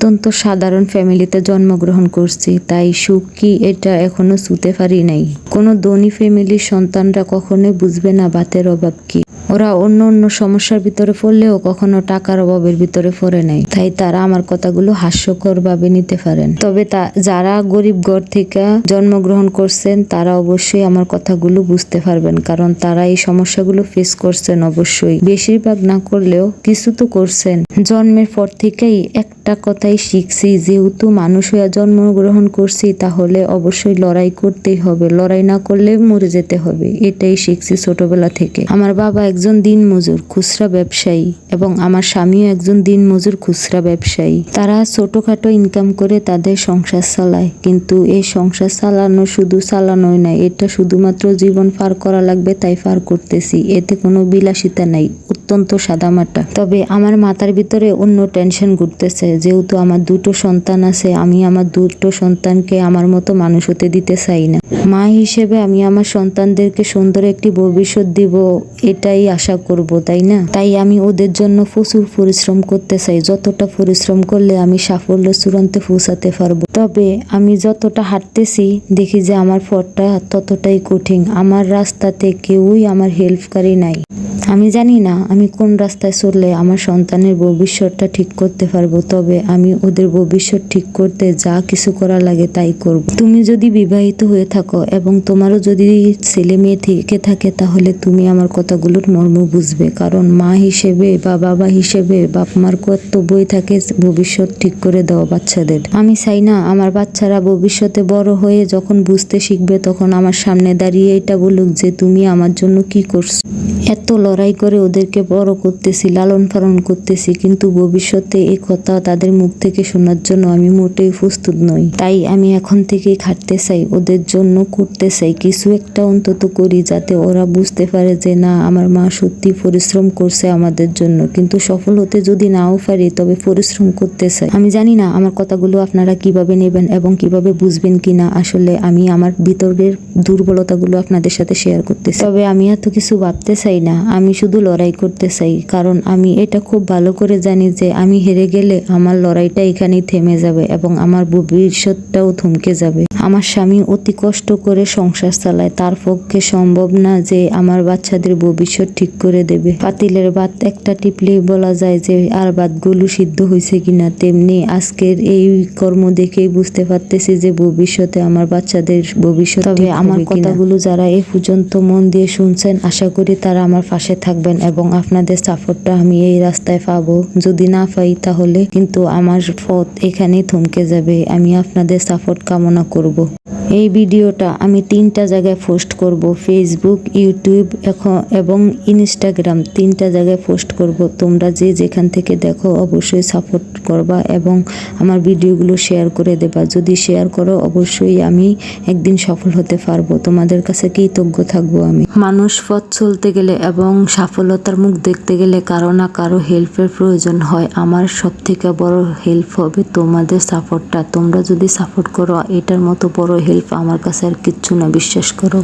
অত্যন্ত সাধারণ ফ্যামিলিতে জন্মগ্রহণ করছি, তাই সুখ কি এটা এখনো ছুঁতে পারি নাই। কোনো ধনী ফ্যামিলির সন্তানরা কখনোই বুঝবে না ভাতের অভাব কি। ওরা অন্য অন্য সমস্যার ভিতরে পড়লেও কখনো টাকার অভাবের ভিতরে পড়ে নাই, তাই তারা আমার কথাগুলো হাস্যকর ভাবে নিতে পারেন। তবে যারা গরিব ঘর থেকে জন্মগ্রহণ করছেন তারা অবশ্যই আমার কথাগুলো বুঝতে পারবেন, কারণ তারা এই সমস্যাগুলো ফেস করছেন। অবশ্যই বেশিরভাগ না করলেও কিছু তো করছেন। জন্মের পর থেকেই একটা কথাই শিখছি, যেহেতু মানুষ হয়ে জন্মগ্রহণ করছি তাহলে অবশ্যই লড়াই করতেই হবে, লড়াই না করলে মরে যেতে হবে, এটাই শিখছি ছোটবেলা থেকে। আমার বাবা একজন দিনমজুর খুচরা ব্যবসায়ী এবং আমার স্বামীও একজন দিনমজুর খুচরা ব্যবসায়ী। তারা ছোটখাটো ইনকাম করে তাদের সংসার চালায়, কিন্তু এই সংসার চালানো শুধু চালানোই নাই, এটা শুধুমাত্র জীবন পার করা লাগবে তাই পার করতেছি। এতে কোনো বিলাসিতা নাই, অত্যন্ত সাদামাটা। তবে আমার মাথার ভিতরে অন্য টেনশন ঘুরতেছে, যেহেতু আমার দুটো সন্তান আছে, আমি আমার দুটো সন্তানকে আমার মতো মানুষ হতে দিতে চাই না। মা হিসেবে আমি আমার সন্তানদেরকে সুন্দর একটি ভবিষ্যৎ দিব, এটাই আশা করব, তাই না? তাই আমি ওদের জন্য প্রচুর পরিশ্রম করতে চাই, যতটা পরিশ্রম করলে আমি সাফল্য চূড়ান্তে পৌঁছাতে পারবো। তবে আমি যতটা হাঁটতেছি দেখি যে আমার পথটা ততটাই কঠিন। আমার রাস্তাতে কেউই আমার হেল্পকারী নাই। আমি জানি না আমি কোন রাস্তায় চললে আমার সন্তানের ভবিষ্যৎটা ঠিক করতে পারবো, তবে আমি ওদের ভবিষ্যৎ ঠিক করতে যা কিছু করা লাগে তাই করব। তুমি যদি বিবাহিত হয়ে থাকো এবং তোমারও যদি ছেলে মেয়ে থেকে থাকে, তাহলে তুমি আমার কথাগুলোর মর্ম বুঝবে, কারণ মা হিসেবে বা বাবা হিসেবে বাপ মার কর্তব্যই থাকে ভবিষ্যৎ ঠিক করে দেওয়া বাচ্চাদের। আমি চাই না আমার বাচ্চারা ভবিষ্যতে বড় হয়ে যখন বুঝতে শিখবে তখন আমার সামনে দাঁড়িয়ে এটা বলুক যে তুমি আমার জন্য কি করছো। এত লড়াই করে ওদেরকে বড় করতেছি, লালন পালন করতেছি, কিন্তু ভবিষ্যতে এই কথা তাদের মুখ থেকে শোনার জন্য আমি মোটেই প্রস্তুত নই। তাই আমি এখন থেকেই খাটতে চাই, ওদের জন্য করতে চাই, কিছু একটা অন্তত করি যাতে ওরা বুঝতে পারে যে না, আমার মা সত্যি পরিশ্রম করছে আমাদের জন্য। কিন্তু সফল হতে যদি নাও পারি তবে পরিশ্রম করতে চাই। আমি জানি না আমার কথাগুলো আপনারা কিভাবে নেবেন এবং কিভাবে বুঝবেন কিনা। আসলে আমি আমার ভিতরের দুর্বলতাগুলো আপনাদের সাথে শেয়ার করতেছি, তবে আমি এত কিছু ভাবতে চাই না, আমি শুধু লড়াই করতে চাই, কারণ আমি এটা খুব ভালো করে জানি যে আমি হেরে গেলে আমার লড়াইটা এখানেই থেমে যাবে এবং আমার ভবিষ্যৎটাও থমকে যাবে। আমার স্বামী অতি কষ্ট করে সংসার চালায়, তার পক্ষে সম্ভব না যে আমার বাচ্চাদের ভবিষ্যৎ ঠিক করে দেবে। পাতিলের ভাত একটা টিপলেই বলা যায় যে আর ভাতগুলো সিদ্ধ হয়েছে কিনা, তেমনি আজকের এই কর্ম দেখেই বুঝতে পারতেছি যে ভবিষ্যতে আমার বাচ্চাদের ভবিষ্যৎ। তবে আমার কথাগুলো যারা এ পর্যন্ত মন দিয়ে শুনছেন, আশা করি তারা আমার পাশে থাকবেন এবং আপনাদের সাপোর্টটা আমি এই রাস্তায় পাবো। যদি না পাই তাহলে কিন্তু আমার পথ এখানেই থমকে যাবে। আমি আপনাদের সাপোর্ট কামনা করব। এই ভিডিওটা আমি 3টা জায়গায় পোস্ট করব, ফেসবুক, ইউটিউব এবং ইনস্টাগ্রাম, 3টা জায়গায় পোস্ট করব। তোমরা যে যেখান থেকে দেখো অবশ্যই সাপোর্ট করবা এবং আমার ভিডিওগুলো শেয়ার করে দেবা। যদি শেয়ার করো অবশ্যই আমি একদিন সফল হতে পারবো, তোমাদের কাছে কৃতজ্ঞ থাকবো আমি। মানুষ পথ চলতে গেলে এবং সফলতার মুখ দেখতে গেলে কারো না কারো হেল্পের প্রয়োজন হয়। আমার সব থেকে বড় হেল্প হবে তোমাদের সাপোর্টটা। তোমরা যদি সাপোর্ট করো, এটার মতো বড় হেল্প আমার কাছে আর কিচ্ছু না, বিশ্বাস করো।